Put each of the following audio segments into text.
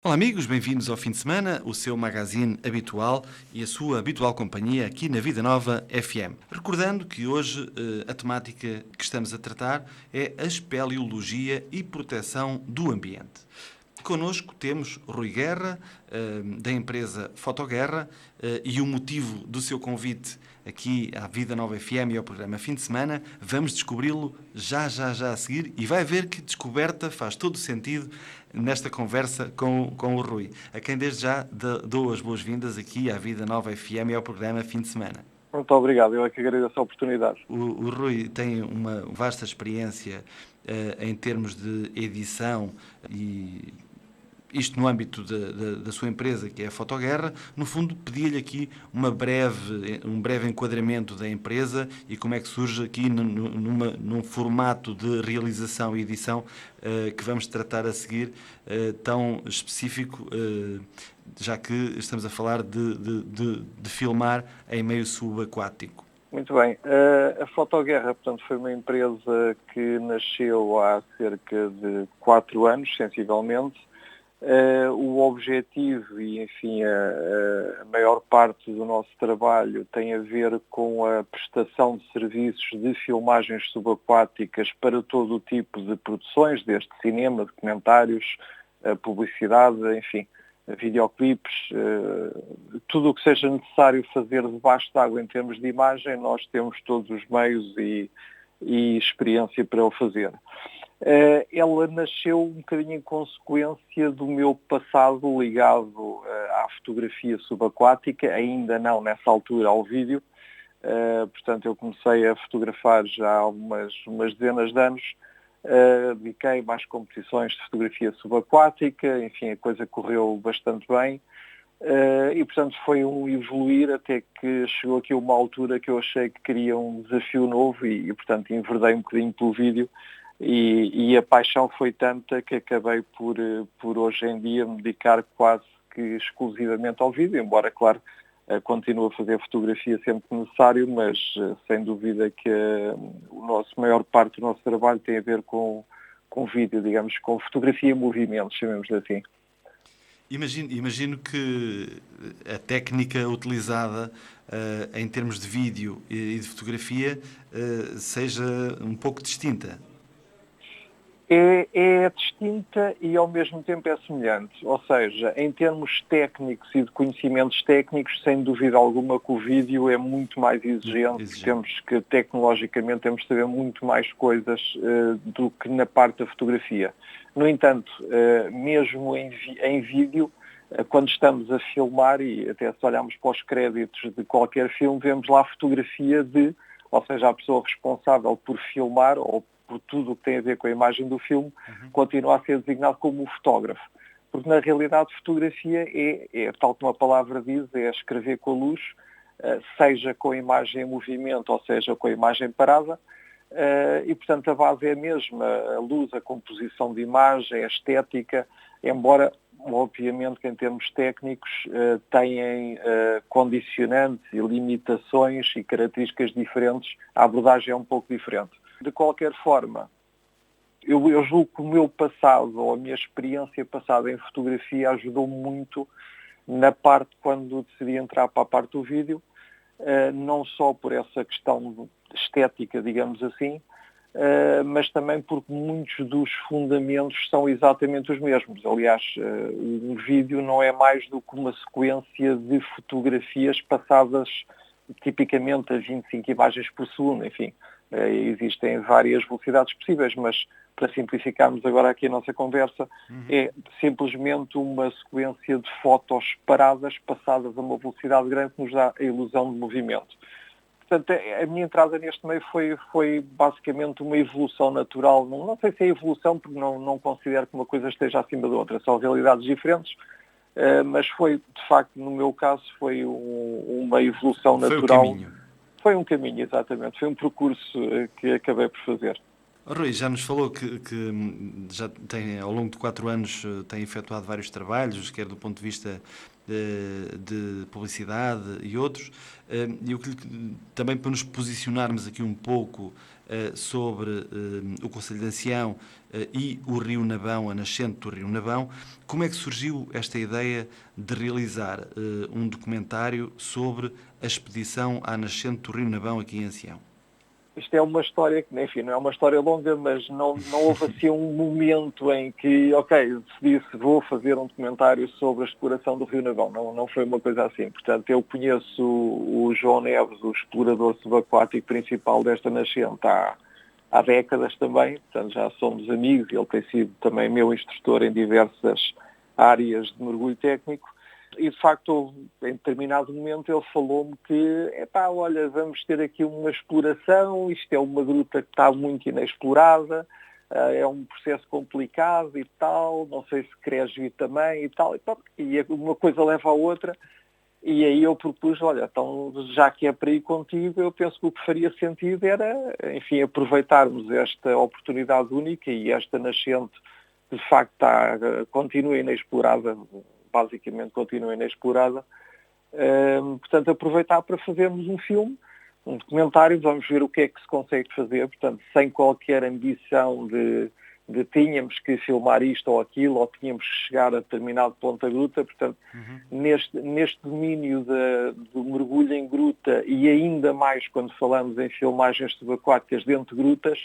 Olá amigos, bem-vindos ao fim de semana, o seu magazine habitual e a sua habitual companhia aqui na Vida Nova FM. Recordando que hoje a temática que estamos a tratar é a espeleologia e proteção do ambiente. Connosco temos Rui Guerra, da empresa Fotoguerra, e o motivo do seu convite aqui à Vida Nova FM e ao programa Fim de Semana, vamos descobri-lo já a seguir e vai ver que descoberta faz todo o sentido nesta conversa com o Rui, a quem desde já dou as boas-vindas aqui à Vida Nova FM e ao programa Fim de Semana. Muito obrigado, eu é que agradeço a oportunidade. O Rui tem uma vasta experiência em termos de edição e isto no âmbito da sua empresa, que é a Fotoguerra. No fundo, pedi-lhe aqui um breve enquadramento da empresa e como é que surge aqui num formato de realização e edição que vamos tratar a seguir, tão específico, já que estamos a falar de filmar em meio subaquático. Muito bem. A Fotoguerra, portanto, foi uma empresa que nasceu há cerca de 4 anos, sensivelmente. O objetivo e, enfim, a maior parte do nosso trabalho tem a ver com a prestação de serviços de filmagens subaquáticas para todo o tipo de produções, desde cinema, documentários, publicidade, enfim, videoclipes, tudo o que seja necessário fazer debaixo d'água em termos de imagem, nós temos todos os meios e experiência para o fazer. Ela nasceu um bocadinho em consequência do meu passado ligado à fotografia subaquática, ainda não nessa altura ao vídeo. Portanto, eu comecei a fotografar já há umas dezenas de anos, dediquei mais competições de fotografia subaquática, enfim, a coisa correu bastante bem. E, portanto, foi um evoluir até que chegou aqui uma altura que eu achei que queria um desafio novo portanto, enverdei um bocadinho pelo vídeo. E a paixão foi tanta que acabei por hoje em dia me dedicar quase que exclusivamente ao vídeo, embora, claro, continue a fazer fotografia sempre que necessário, mas sem dúvida que a maior parte do nosso trabalho tem a ver com vídeo, digamos, com fotografia em movimento, chamemos assim. Imagino que a técnica utilizada em termos de vídeo e de fotografia seja um pouco distinta. É distinta e ao mesmo tempo é semelhante. Ou seja, em termos técnicos e de conhecimentos técnicos, sem dúvida alguma que o vídeo é muito mais exigente. Temos que, tecnologicamente, temos de saber muito mais coisas do que na parte da fotografia. No entanto, mesmo em vídeo, quando estamos a filmar, e até se olharmos para os créditos de qualquer filme, vemos lá a fotografia ou seja, a pessoa responsável por filmar ou por tudo o que tem a ver com a imagem do filme, continua a ser designado como o fotógrafo. Porque, na realidade, fotografia é, tal como a palavra diz, é escrever com a luz, seja com a imagem em movimento, ou seja, com a imagem parada, e, portanto, a base é a mesma. A luz, a composição de imagem, a estética, embora, obviamente, que em termos técnicos têm condicionantes e limitações e características diferentes, a abordagem é um pouco diferente. De qualquer forma, eu julgo que o meu passado ou a minha experiência passada em fotografia ajudou muito na parte quando decidi entrar para a parte do vídeo, não só por essa questão estética, digamos assim, mas também porque muitos dos fundamentos são exatamente os mesmos. Aliás, um vídeo não é mais do que uma sequência de fotografias passadas tipicamente a 25 imagens por segundo, enfim. Existem várias velocidades possíveis, mas para simplificarmos agora aqui a nossa conversa, é simplesmente uma sequência de fotos paradas passadas a uma velocidade grande que nos dá a ilusão de movimento. Portanto, a minha entrada neste meio foi basicamente uma evolução natural. Não sei se é evolução, porque não considero que uma coisa esteja acima da outra, são realidades diferentes, mas foi, de facto, no meu caso, foi uma evolução natural. Foi um caminho. Foi um caminho, exatamente. Foi um percurso que acabei por fazer. Rui, já nos falou que já tem, ao longo de 4 anos, tem efetuado vários trabalhos, quer do ponto de vista de publicidade e outros. E também para nos posicionarmos aqui um pouco sobre o Concelho de Ancião e o Rio Nabão, a nascente do Rio Nabão, como é que surgiu esta ideia de realizar um documentário sobre a expedição à nascente do Rio Nabão aqui em Ancião? Isto é uma história que, enfim, não é uma história longa, mas não houve assim um momento em que, ok, decidi-se vou fazer um documentário sobre a exploração do Rio Nabão. Não foi uma coisa assim. Portanto, eu conheço o João Neves, o explorador subaquático principal desta nascente, há décadas também. Portanto, já somos amigos. Ele tem sido também meu instrutor em diversas áreas de mergulho técnico. E, de facto, em determinado momento ele falou-me que, olha, vamos ter aqui uma exploração, isto é uma gruta que está muito inexplorada, é um processo complicado e tal, não sei se queres vir também e tal. E uma coisa leva à outra, e aí eu propus, olha, então já que é para ir contigo, eu penso que o que faria sentido era, enfim, aproveitarmos esta oportunidade única e esta nascente, que de facto continua inexplorada, basicamente continua inexplorada. Portanto, aproveitar para fazermos um filme, um documentário, vamos ver o que é que se consegue fazer, portanto, sem qualquer ambição de tínhamos que filmar isto ou aquilo, ou tínhamos que chegar a determinado ponto da gruta. Portanto, neste domínio do mergulho em gruta, e ainda mais quando falamos em filmagens subaquáticas dentro de grutas,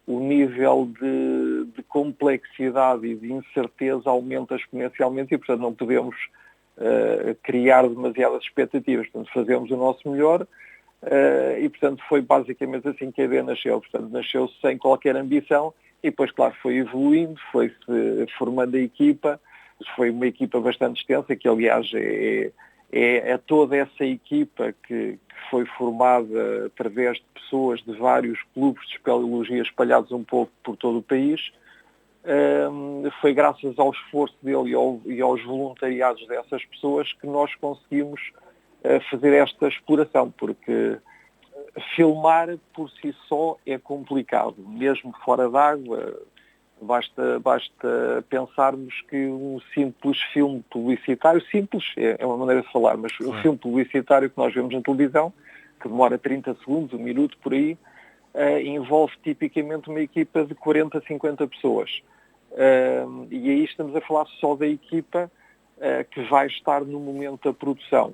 o nível de complexidade e de incerteza aumenta exponencialmente e, portanto, não podemos criar demasiadas expectativas. Portanto, fazemos o nosso melhor e, portanto, foi basicamente assim que a ideia nasceu. Portanto, nasceu sem qualquer ambição e depois, claro, foi evoluindo, foi-se formando a equipa. Foi uma equipa bastante extensa, que, aliás, é toda essa equipa que foi formada através de pessoas de vários clubes de espeleologia espalhados um pouco por todo o país. Foi graças ao esforço dele e aos voluntariados dessas pessoas que nós conseguimos fazer esta exploração, porque filmar por si só é complicado, mesmo fora d'água. Basta pensarmos que um simples filme publicitário, simples é uma maneira de falar, mas o filme publicitário que nós vemos na televisão, que demora 30 segundos, 1 minuto por aí, envolve tipicamente uma equipa de 40, 50 pessoas. E aí estamos a falar só da equipa que vai estar no momento da produção.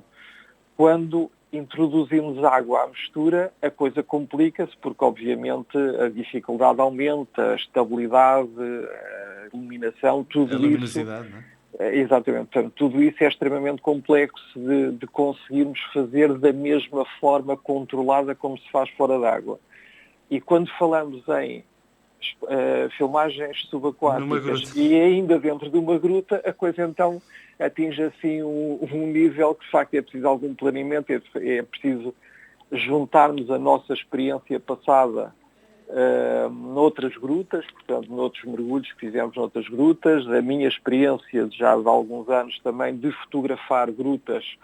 Quando introduzimos água à mistura, a coisa complica-se, porque obviamente a dificuldade aumenta, a estabilidade, a iluminação, tudo isso. A luminosidade, não é? Exatamente. Portanto, tudo isso é extremamente complexo de conseguirmos fazer da mesma forma controlada como se faz fora d'água. E quando falamos em filmagens subaquáticas e ainda dentro de uma gruta, a coisa então atinge assim um nível que de facto é preciso algum planeamento, é preciso juntarmos a nossa experiência passada noutras grutas, portanto noutros mergulhos que fizemos noutras grutas, a minha experiência já de alguns anos também de fotografar grutas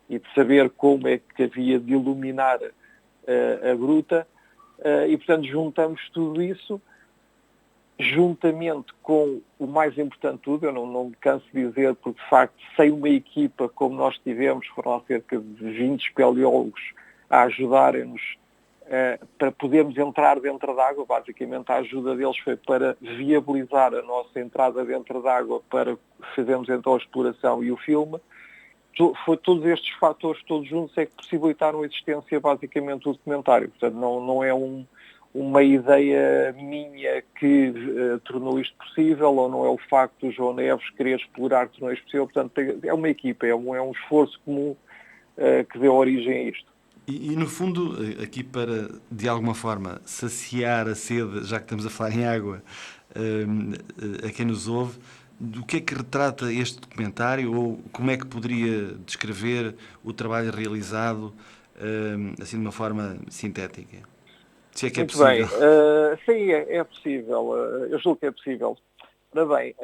e de saber como é que havia de iluminar a gruta, e portanto juntamos tudo isso juntamente com o mais importante de tudo. Eu não me canso de dizer, porque de facto sem uma equipa como nós tivemos, foram lá cerca de 20 espeleólogos a ajudarem-nos para podermos entrar dentro d'água. Basicamente a ajuda deles foi para viabilizar a nossa entrada dentro d'água, para fazermos então a exploração e o filme. Foi todos estes fatores todos juntos é que possibilitaram a existência basicamente do documentário. Portanto, não é uma ideia minha que tornou isto possível, ou não é o facto do João Neves querer explorar que tornou isto possível. Portanto, é uma equipa, é um esforço comum que deu origem a isto. E, no fundo, aqui para, de alguma forma, saciar a sede, já que estamos a falar em água, a quem nos ouve, do que é que retrata este documentário, ou como é que poderia descrever o trabalho realizado, assim de uma forma sintética? Se é que é Muito possível. bem, sim, é possível, eu julgo que é possível. Ora bem,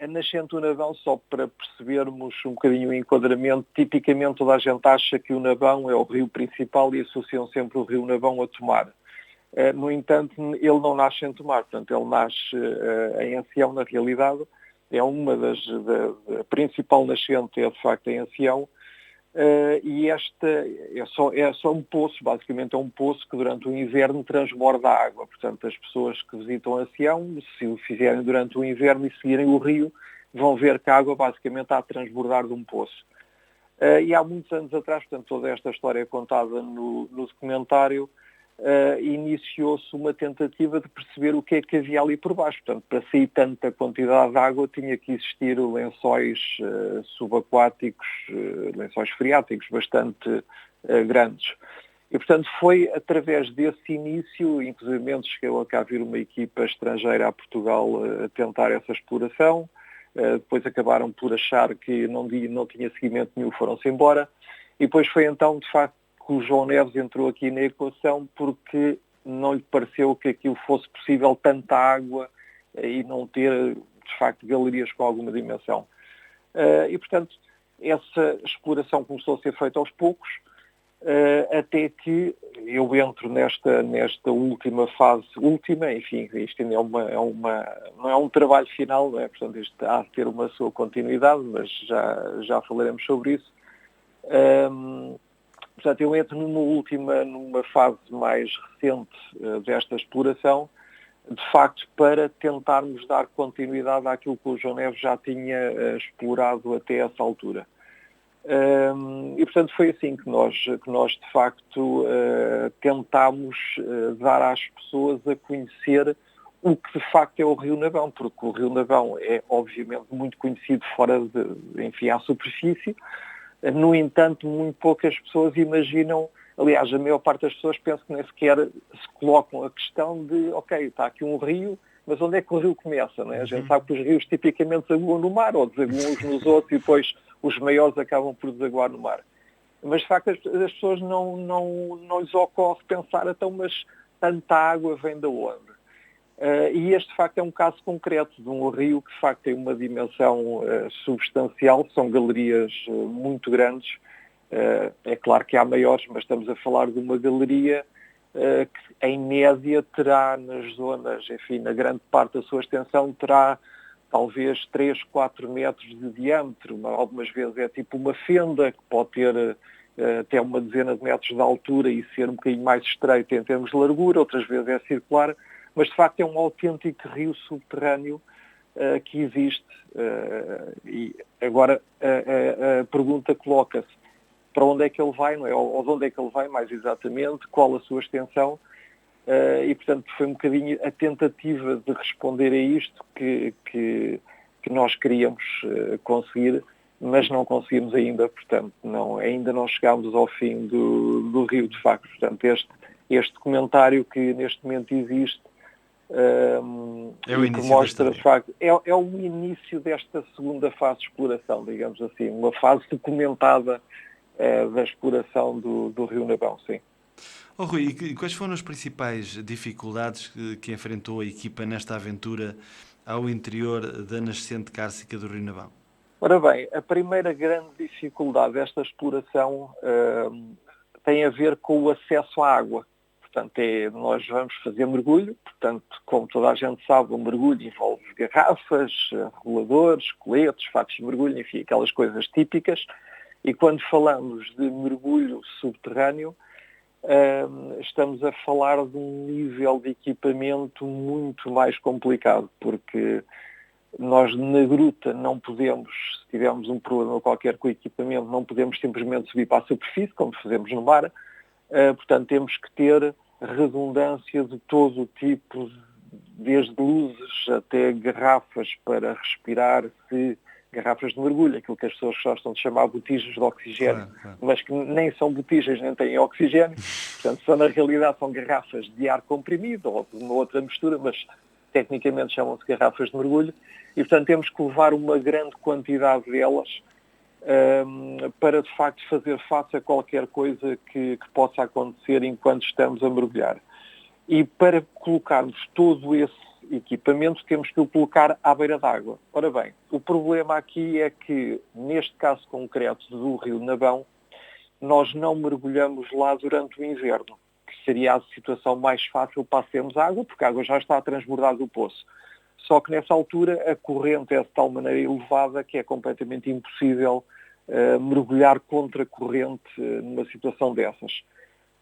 a nascente do Nabão, só para percebermos um bocadinho o enquadramento, tipicamente toda a gente acha que o Nabão é o rio principal e associam sempre o rio Nabão a Tomar. No entanto, ele não nasce em Tomar, portanto, ele nasce em Ancião, na realidade. É uma a principal nascente é, de facto, em Ancião. E esta é só um poço, basicamente é um poço que durante o inverno transborda a água. Portanto, as pessoas que visitam Ancião, se o fizerem durante o inverno e seguirem o rio, vão ver que a água basicamente está a transbordar de um poço. E há muitos anos atrás, portanto, toda esta história é contada no documentário, iniciou-se uma tentativa de perceber o que é que havia ali por baixo. Portanto, para sair tanta quantidade de água tinha que existir lençóis subaquáticos, lençóis freáticos bastante grandes. E, portanto, foi através desse início, inclusive chegou a cá vir uma equipa estrangeira a Portugal a tentar essa exploração. Depois acabaram por achar que não tinha seguimento nenhum, foram-se embora. E depois foi então, de facto, que o João Neves entrou aqui na equação porque não lhe pareceu que aquilo fosse possível tanta água e não ter, de facto, galerias com alguma dimensão. E, portanto, essa exploração começou a ser feita aos poucos, até que eu entro nesta última fase, enfim, isto ainda não é um trabalho final, não é? Portanto, isto há de ter uma sua continuidade, mas já falaremos sobre isso. Portanto, eu entro numa fase mais recente desta exploração, de facto, para tentarmos dar continuidade àquilo que o João Neves já tinha explorado até essa altura. E, portanto, foi assim que nós de facto, tentámos dar às pessoas a conhecer o que, de facto, é o Rio Navão, porque o Rio Navão é, obviamente, muito conhecido enfim, à superfície. No entanto, muito poucas pessoas imaginam, aliás, a maior parte das pessoas pensa que nem sequer se colocam a questão de, ok, está aqui um rio, mas onde é que o rio começa? Não é? A gente sabe que os rios tipicamente desaguam no mar, ou desaguam uns nos outros, e depois os maiores acabam por desaguar no mar. Mas, de facto, as pessoas não lhes ocorre pensar, então, mas tanta água vem de onde? E este, de facto, é um caso concreto de um rio que, de facto, tem uma dimensão substancial, são galerias muito grandes. É claro que há maiores, mas estamos a falar de uma galeria que, em média, terá nas zonas, enfim, na grande parte da sua extensão, terá talvez 3, 4 metros de diâmetro. Algumas vezes é tipo uma fenda, que pode ter até uma dezena de metros de altura e ser um bocadinho mais estreita em termos de largura, outras vezes é circular. Mas, de facto, é um autêntico rio subterrâneo que existe. E agora a pergunta coloca-se: para onde é que ele vai, não é? Ou de onde é que ele vai, mais exatamente, qual a sua extensão? E, portanto, foi um bocadinho a tentativa de responder a isto que nós queríamos conseguir, mas não conseguimos ainda. Portanto, ainda não chegámos ao fim do rio, de facto. Portanto, este documentário que neste momento existe, é o que início mostra, de facto, é o início desta segunda fase de exploração, digamos assim, uma fase documentada da exploração do Rio Navão, sim. Oh, Rui, e quais foram as principais dificuldades que enfrentou a equipa nesta aventura ao interior da nascente cárcica do Rio Navão? Ora bem, a primeira grande dificuldade desta exploração tem a ver com o acesso à água. Portanto, nós vamos fazer mergulho, portanto, como toda a gente sabe, o mergulho envolve garrafas, reguladores, coletes, fatos de mergulho, enfim, aquelas coisas típicas. E quando falamos de mergulho subterrâneo, estamos a falar de um nível de equipamento muito mais complicado, porque nós na gruta não podemos, se tivermos um problema qualquer com o equipamento, não podemos simplesmente subir para a superfície, como fazemos no mar. Portanto, temos que ter redundância de todo o tipo, desde luzes até garrafas para respirar, garrafas de mergulho, aquilo que as pessoas gostam de chamar botijas de oxigênio, claro. Mas que nem são botijas nem têm oxigênio, portanto, na realidade são garrafas de ar comprimido ou de uma outra mistura, mas tecnicamente chamam-se garrafas de mergulho, e portanto temos que levar uma grande quantidade delas para de facto fazer face a qualquer coisa que possa acontecer enquanto estamos a mergulhar. E para colocarmos todo esse equipamento temos que o colocar à beira d'água. Ora bem, o problema aqui é que, neste caso concreto do Rio Navão, nós não mergulhamos lá durante o inverno. que seria a situação mais fácil para termos água, porque a água já está a transbordar do poço. Só que nessa altura a corrente é de tal maneira elevada que é completamente impossível mergulhar contra a corrente numa situação dessas.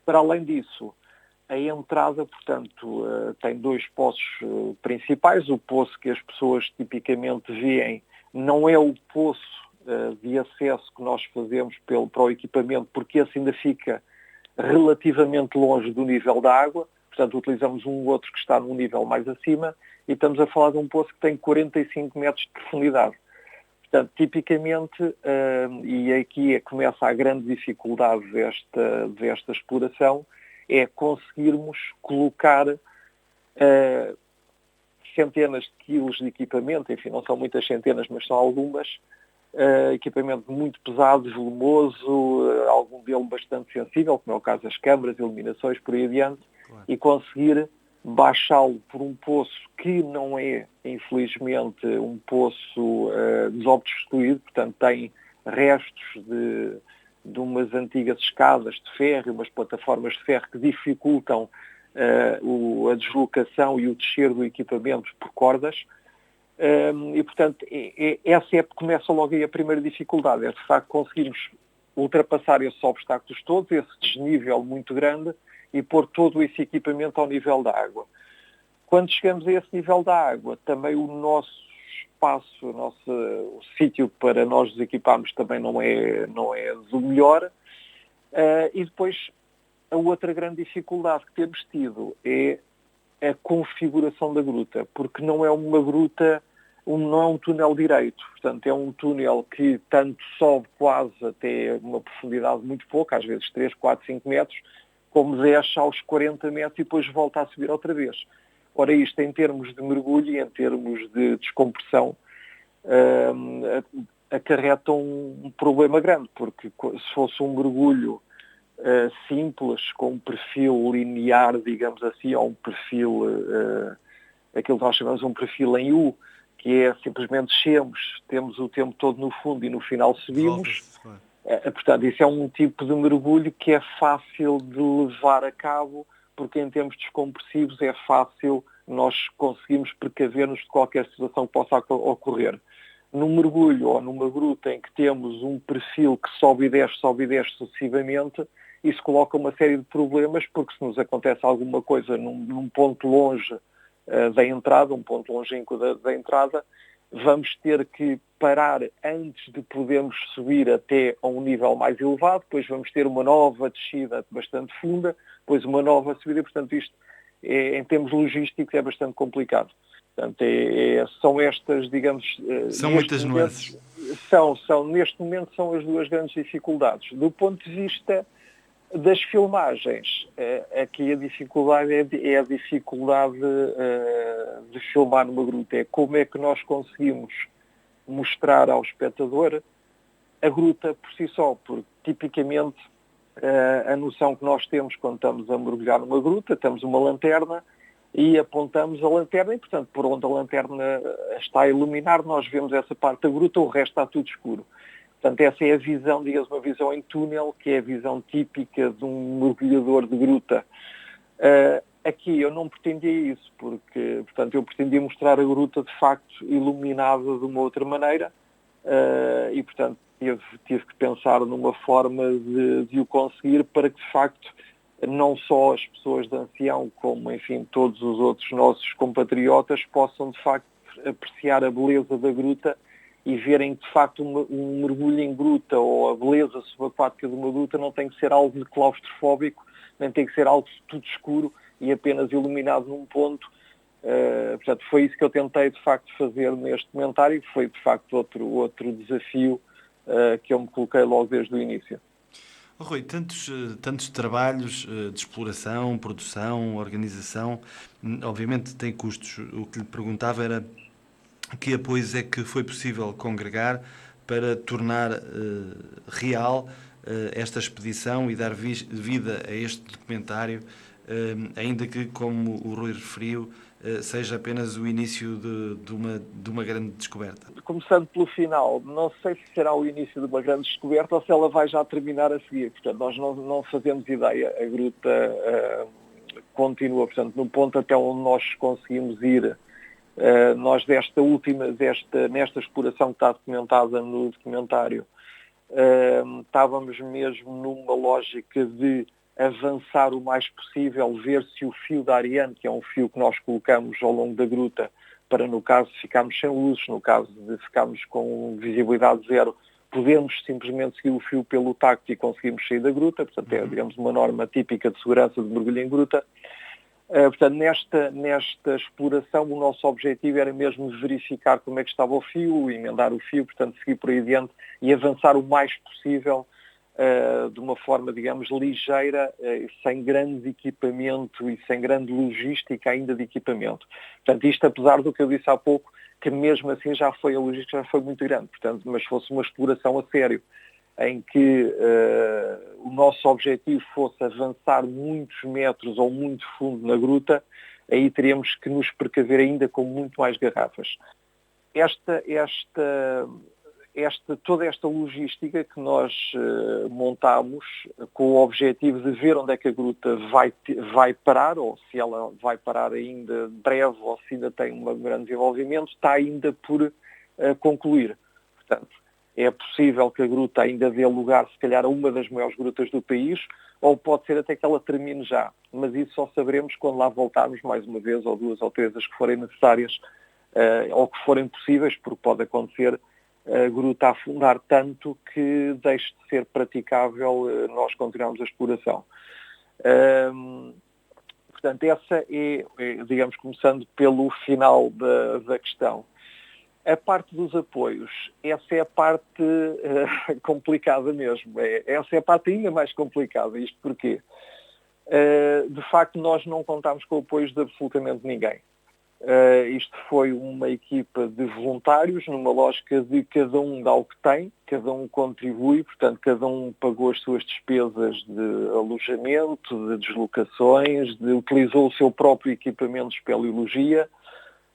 Para além disso, a entrada, portanto, tem 2 poços principais. O poço que as pessoas tipicamente veem não é o poço de acesso que nós fazemos para o equipamento, porque esse ainda fica relativamente longe do nível da água. Portanto, utilizamos um outro que está num nível mais acima e estamos a falar de um poço que tem 45 metros de profundidade. Portanto, tipicamente, e aqui é que começa a grande dificuldade desta exploração, é conseguirmos colocar centenas de quilos de equipamento, enfim, não são muitas centenas, mas são algumas, equipamento muito pesado, volumoso, algum dele bastante sensível, como é o caso das câmaras, iluminações, por aí adiante, claro. E conseguir baixá-lo por um poço que não é, infelizmente, um poço desobstruído, portanto tem restos de umas antigas escadas de ferro, umas plataformas de ferro que dificultam a deslocação e o descer do equipamento por cordas. E, portanto, essa começa logo aí a primeira dificuldade, é de facto conseguirmos ultrapassar esses obstáculos todos, esse desnível muito grande, e pôr todo esse equipamento ao nível da água. Quando chegamos a esse nível da água, também o nosso espaço, o sítio para nós nos equiparmos também não é do melhor. E depois, a outra grande dificuldade que temos tido é a configuração da gruta, porque não é uma gruta, não é um túnel direito, portanto é um túnel que tanto sobe quase até uma profundidade muito pouca, às vezes 3, 4, 5 metros, como desce aos 40 metros e depois volta a subir outra vez. Ora, isto em termos de mergulho e em termos de descompressão acarreta um problema grande, porque se fosse um mergulho simples, com um perfil linear, digamos assim, ou um perfil, aquilo que nós chamamos de um perfil em U, que é simplesmente descemos, temos o tempo todo no fundo e no final subimos. Portanto, isso é um tipo de mergulho que é fácil de levar a cabo, porque em termos descompressivos é fácil nós conseguimos precaver-nos de qualquer situação que possa ocorrer. Num mergulho ou numa gruta em que temos um perfil que sobe e desce sucessivamente, isso coloca uma série de problemas, porque se nos acontece alguma coisa num ponto longe da entrada, um ponto longínquo da entrada, vamos ter que parar antes de podermos subir até a um nível mais elevado, depois vamos ter uma nova descida bastante funda, depois uma nova subida, portanto isto, em termos logísticos, é bastante complicado. Portanto, são estas, digamos... São muitas nuances. Neste momento são as 2 grandes dificuldades. Do ponto de vista das filmagens, aqui a dificuldade é a dificuldade de filmar numa gruta. É como é que nós conseguimos mostrar ao espectador a gruta por si só, porque tipicamente a noção que nós temos quando estamos a mergulhar numa gruta, temos uma lanterna e apontamos a lanterna e, portanto, por onde a lanterna está a iluminar, nós vemos essa parte da gruta, o resto está tudo escuro. Portanto, essa é a visão, digamos, uma visão em túnel, que é a visão típica de um mergulhador de gruta. Aqui eu não pretendia isso, porque, portanto, eu pretendia mostrar a gruta, de facto, iluminada de uma outra maneira, e, portanto, tive que pensar numa forma de o conseguir para que, de facto, não só as pessoas de Ancião, como, enfim, todos os outros nossos compatriotas possam, de facto, apreciar a beleza da gruta e verem que, de facto, um mergulho em gruta ou a beleza subaquática de uma gruta não tem que ser algo de claustrofóbico, nem tem que ser algo tudo escuro e apenas iluminado num ponto. Portanto, foi isso que eu tentei, de facto, fazer neste comentário, que foi, de facto, outro desafio que eu me coloquei logo desde o início. Rui, tantos trabalhos de exploração, produção, organização, obviamente tem custos. O que lhe perguntava era que apoios é que foi possível congregar para tornar real esta expedição e dar vida a este documentário, ainda que, como o Rui referiu, seja apenas o início de uma grande descoberta? Começando pelo final, não sei se será o início de uma grande descoberta ou se ela vai já terminar a seguir. Portanto, nós não fazemos ideia. A gruta continua, portanto, no ponto até onde nós conseguimos ir. Nós nesta exploração que está documentada no documentário, estávamos mesmo numa lógica de avançar o mais possível, ver se o fio da Ariane, que é um fio que nós colocamos ao longo da gruta, para no caso de ficarmos sem luzes, no caso de ficarmos com visibilidade zero, podemos simplesmente seguir o fio pelo tacto e conseguimos sair da gruta. Portanto, é, digamos, uma norma típica de segurança de mergulho em gruta. Portanto, nesta exploração, o nosso objetivo era mesmo verificar como é que estava o fio, emendar o fio, portanto, seguir por aí adiante e avançar o mais possível de uma forma, digamos, ligeira, sem grande equipamento e sem grande logística ainda de equipamento. Portanto, isto apesar do que eu disse há pouco, que mesmo assim a logística já foi muito grande. Portanto, mas fosse uma exploração a sério, em que o nosso objetivo fosse avançar muitos metros ou muito fundo na gruta, aí teríamos que nos precaver ainda com muito mais garrafas. Toda esta logística que nós montámos com o objetivo de ver onde é que a gruta vai parar, ou se ela vai parar ainda breve, ou se ainda tem um grande desenvolvimento, está ainda por concluir. Portanto, é possível que a gruta ainda dê lugar, se calhar, a uma das maiores grutas do país, ou pode ser até que ela termine já. Mas isso só saberemos quando lá voltarmos mais uma vez, ou duas ou três, as que forem necessárias, ou que forem possíveis, porque pode acontecer a gruta afundar tanto que deixe de ser praticável nós continuarmos a exploração. Portanto, essa é, digamos, começando pelo final da questão. A parte dos apoios, essa é a parte complicada mesmo. Essa é a parte ainda mais complicada. Isto porquê? De facto, nós não contámos com o apoio de absolutamente ninguém. Isto foi uma equipa de voluntários, numa lógica de cada um dá o que tem, cada um contribui, portanto, cada um pagou as suas despesas de alojamento, de deslocações, utilizou o seu próprio equipamento de espeleologia.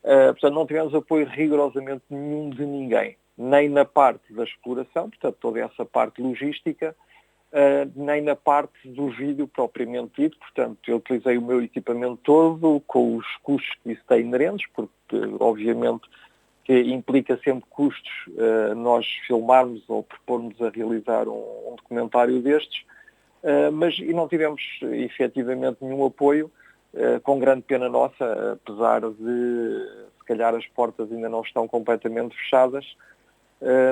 Portanto, não tivemos apoio rigorosamente nenhum de ninguém, nem na parte da exploração, portanto, toda essa parte logística, nem na parte do vídeo propriamente dito. Portanto, eu utilizei o meu equipamento todo, com os custos que isso tem inerentes, porque, obviamente, que implica sempre custos nós filmarmos ou propormos a realizar um documentário destes, mas não tivemos, efetivamente, nenhum apoio. Com grande pena nossa, apesar de, se calhar, as portas ainda não estão completamente fechadas,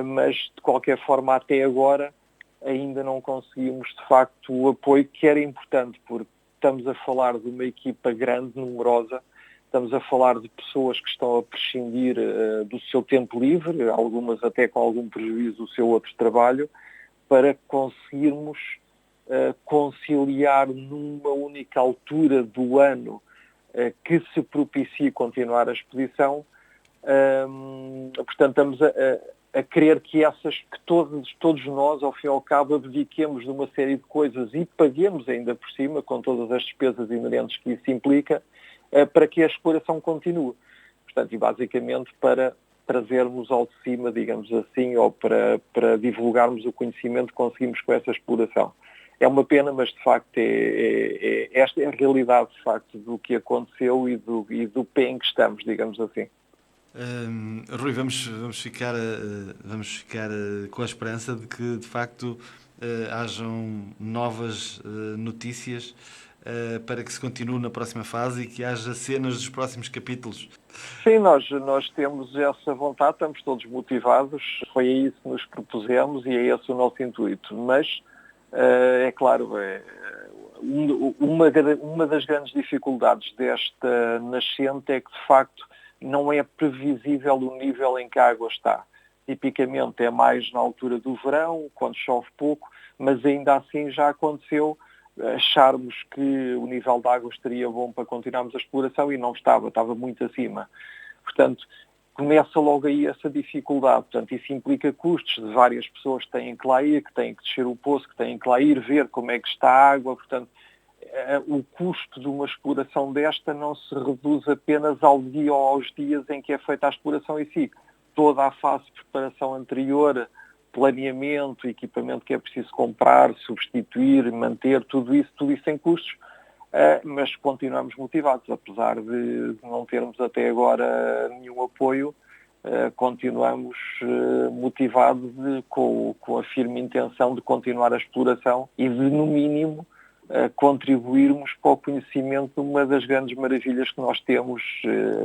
mas, de qualquer forma, até agora, ainda não conseguimos, de facto, o apoio que era importante, porque estamos a falar de uma equipa grande, numerosa, estamos a falar de pessoas que estão a prescindir do seu tempo livre, algumas até com algum prejuízo do seu outro trabalho, para conseguirmos conciliar numa única altura do ano que se propicie continuar a expedição. Portanto, estamos a querer que todos nós, ao fim e ao cabo, abdiquemos de uma série de coisas e paguemos ainda por cima, com todas as despesas inerentes que isso implica, para que a exploração continue. Portanto, e basicamente para trazermos ao de cima, digamos assim, ou para divulgarmos o conhecimento que conseguimos com essa exploração. É uma pena, mas de facto esta é a realidade de facto do que aconteceu e do pé em que estamos, digamos assim. Rui, vamos ficar com a esperança de que de facto hajam novas notícias para que se continue na próxima fase e que haja cenas dos próximos capítulos. Sim, nós temos essa vontade, estamos todos motivados, foi a isso que nos propusemos e é esse o nosso intuito, mas é claro, uma das grandes dificuldades desta nascente é que, de facto, não é previsível o nível em que a água está. Tipicamente é mais na altura do verão, quando chove pouco, mas ainda assim já aconteceu acharmos que o nível da água estaria bom para continuarmos a exploração e não estava muito acima. Portanto, começa logo aí essa dificuldade. Portanto, isso implica custos de várias pessoas que têm que lá ir, que têm que descer o poço, que têm que lá ir ver como é que está a água. Portanto, o custo de uma exploração desta não se reduz apenas ao dia ou aos dias em que é feita a exploração em si. Toda a fase de preparação anterior, planeamento, equipamento que é preciso comprar, substituir, manter, tudo isso tem custos, mas continuamos motivados, apesar de não termos até agora nenhum apoio, continuamos motivados com a firme intenção de continuar a exploração e de, no mínimo, contribuirmos para o conhecimento de uma das grandes maravilhas que nós temos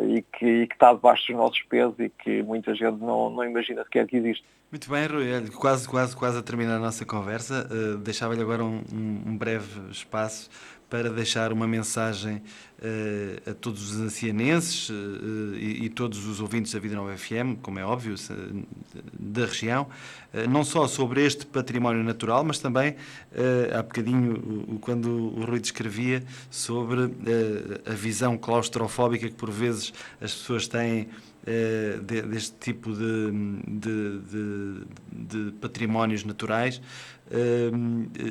e que está debaixo dos nossos pés e que muita gente não imagina sequer que existe. Muito bem, Rui, quase a terminar a nossa conversa. Deixava-lhe agora um breve espaço para deixar uma mensagem a todos os ancianenses e todos os ouvintes da Vida Nova FM, como é óbvio, da região, não só sobre este património natural, mas também, há bocadinho, quando o Rui descrevia sobre a visão claustrofóbica que por vezes as pessoas têm deste tipo de patrimónios naturais,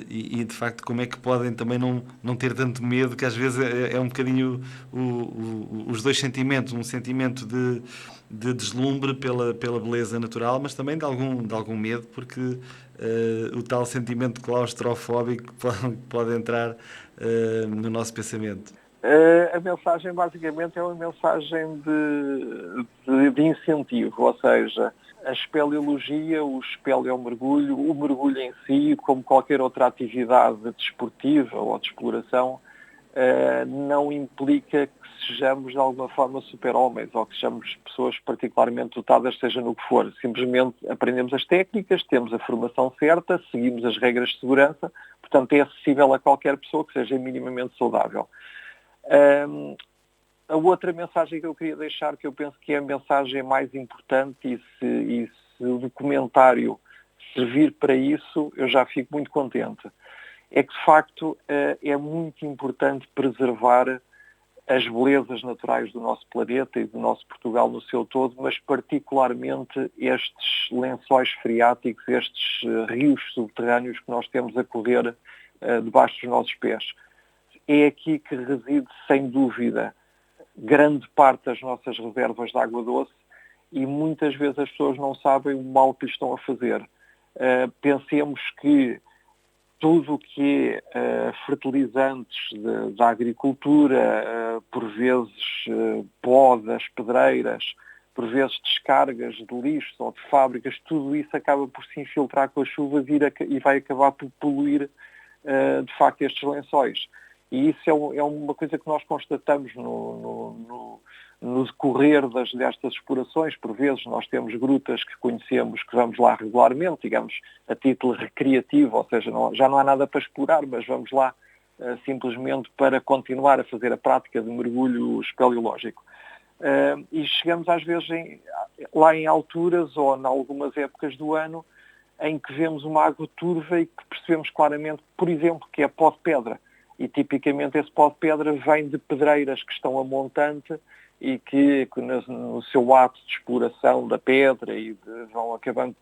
e de facto como é que podem também não ter tanto medo, que às vezes é um bocadinho os dois sentimentos, um sentimento de deslumbre pela beleza natural, mas também de algum medo, porque o tal sentimento claustrofóbico pode entrar no nosso pensamento. A mensagem basicamente é uma mensagem de incentivo, ou seja, a espeleologia, o espeleomergulho, o mergulho em si, como qualquer outra atividade desportiva ou de exploração, não implica que sejamos de alguma forma super-homens ou que sejamos pessoas particularmente dotadas, seja no que for. Simplesmente aprendemos as técnicas, temos a formação certa, seguimos as regras de segurança, portanto é acessível a qualquer pessoa que seja minimamente saudável. A outra mensagem que eu queria deixar, que eu penso que é a mensagem mais importante, e se o documentário servir para isso, eu já fico muito contente, é que de facto é muito importante preservar as belezas naturais do nosso planeta e do nosso Portugal no seu todo, mas particularmente estes lençóis freáticos, estes rios subterrâneos que nós temos a correr debaixo dos nossos pés. É aqui que reside, sem dúvida, grande parte das nossas reservas de água doce, e muitas vezes as pessoas não sabem o mal que lhes estão a fazer. Pensemos que tudo o que é fertilizantes da agricultura, por vezes podas, pedreiras, por vezes descargas de lixo ou de fábricas, tudo isso acaba por se infiltrar com as chuvas e vai acabar por poluir, de facto, estes lençóis. E isso é uma coisa que nós constatamos no decorrer destas explorações. Por vezes nós temos grutas que conhecemos, que vamos lá regularmente, digamos, a título recreativo, ou seja, já não há nada para explorar, mas vamos lá simplesmente para continuar a fazer a prática de mergulho espeleológico. E chegamos às vezes lá em alturas ou em algumas épocas do ano em que vemos uma água turva e que percebemos claramente, por exemplo, que é pó de pedra. E tipicamente esse pó de pedra vem de pedreiras que estão a montante e que no seu ato de exploração da pedra vão acabando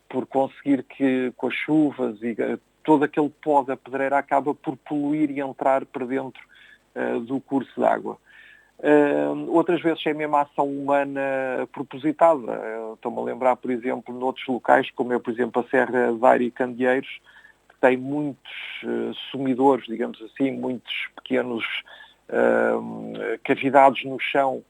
por conseguir que com as chuvas e todo aquele pó da pedreira acaba por poluir e entrar para dentro do curso de água. Outras vezes é mesmo a ação humana propositada. Estou-me a lembrar, por exemplo, noutros locais, como é, por exemplo, a Serra de Aire e Candeeiros, tem muitos sumidores, digamos assim, muitos pequenos cavidades no chão,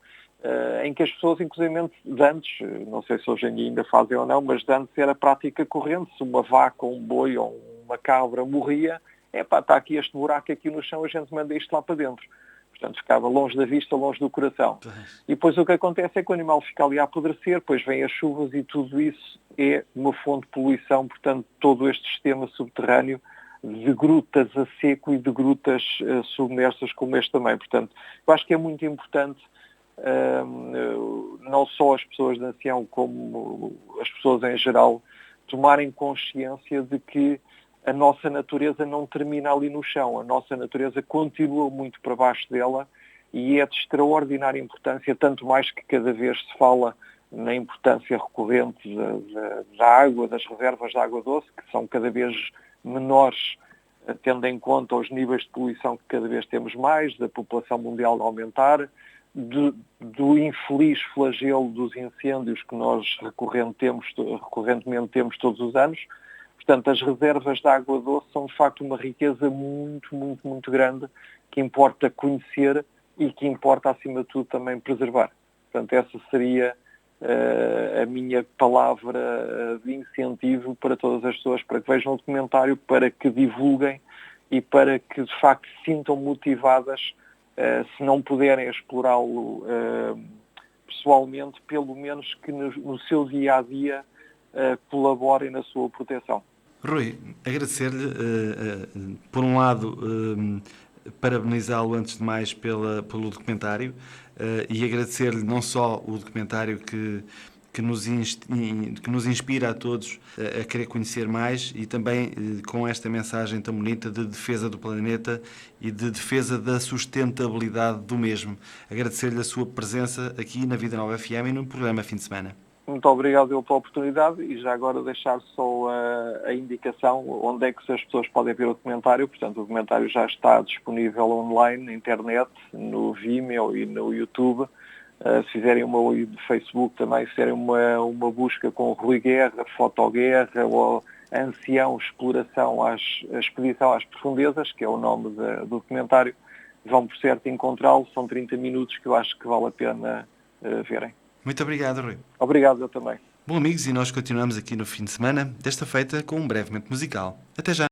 em que as pessoas, inclusive de antes, não sei se hoje em dia ainda fazem ou não, mas de antes era prática corrente. Se uma vaca, um boi ou uma cabra morria, está aqui este buraco aqui no chão, a gente manda isto lá para dentro. Portanto, ficava longe da vista, longe do coração. E depois o que acontece é que o animal fica ali a apodrecer, depois vêm as chuvas e tudo isso é uma fonte de poluição. Portanto, todo este sistema subterrâneo de grutas a seco e de grutas submersas como este também. Portanto, eu acho que é muito importante não só as pessoas de ancião, como as pessoas em geral, tomarem consciência de que a nossa natureza não termina ali no chão, a nossa natureza continua muito para baixo dela e é de extraordinária importância, tanto mais que cada vez se fala na importância recorrente da água, das reservas de água doce, que são cada vez menores tendo em conta os níveis de poluição que cada vez temos mais, da população mundial a aumentar, do infeliz flagelo dos incêndios que nós recorrentemente temos todos os anos. Portanto, as reservas de água doce são, de facto, uma riqueza muito, muito, muito grande que importa conhecer e que importa, acima de tudo, também preservar. Portanto, essa seria a minha palavra de incentivo para todas as pessoas, para que vejam o documentário, para que divulguem e para que, de facto, se sintam motivadas, se não puderem explorá-lo pessoalmente, pelo menos que no seu dia-a-dia colaborem na sua proteção. Rui, agradecer-lhe, por um lado, parabenizá-lo antes de mais pelo documentário e agradecer-lhe não só o documentário que nos inspira a todos a querer conhecer mais e também com esta mensagem tão bonita de defesa do planeta e de defesa da sustentabilidade do mesmo. Agradecer-lhe a sua presença aqui na Vida Nova FM e no programa Fim de Semana. Muito obrigado pela oportunidade e já agora deixar só a indicação onde é que as pessoas podem ver o documentário. Portanto, o documentário já está disponível online, na internet, no Vimeo e no YouTube. Se fizerem no Facebook também, se fizerem uma busca com Rui Guerra, Fotoguerra ou Ancião Expedição às Profundezas, que é o nome do documentário, vão por certo encontrá-lo. São 30 minutos que eu acho que vale a pena verem. Muito obrigado, Rui. Obrigado, eu também. Bom, amigos, e nós continuamos aqui no Fim de Semana, desta feita com um brevemente musical. Até já!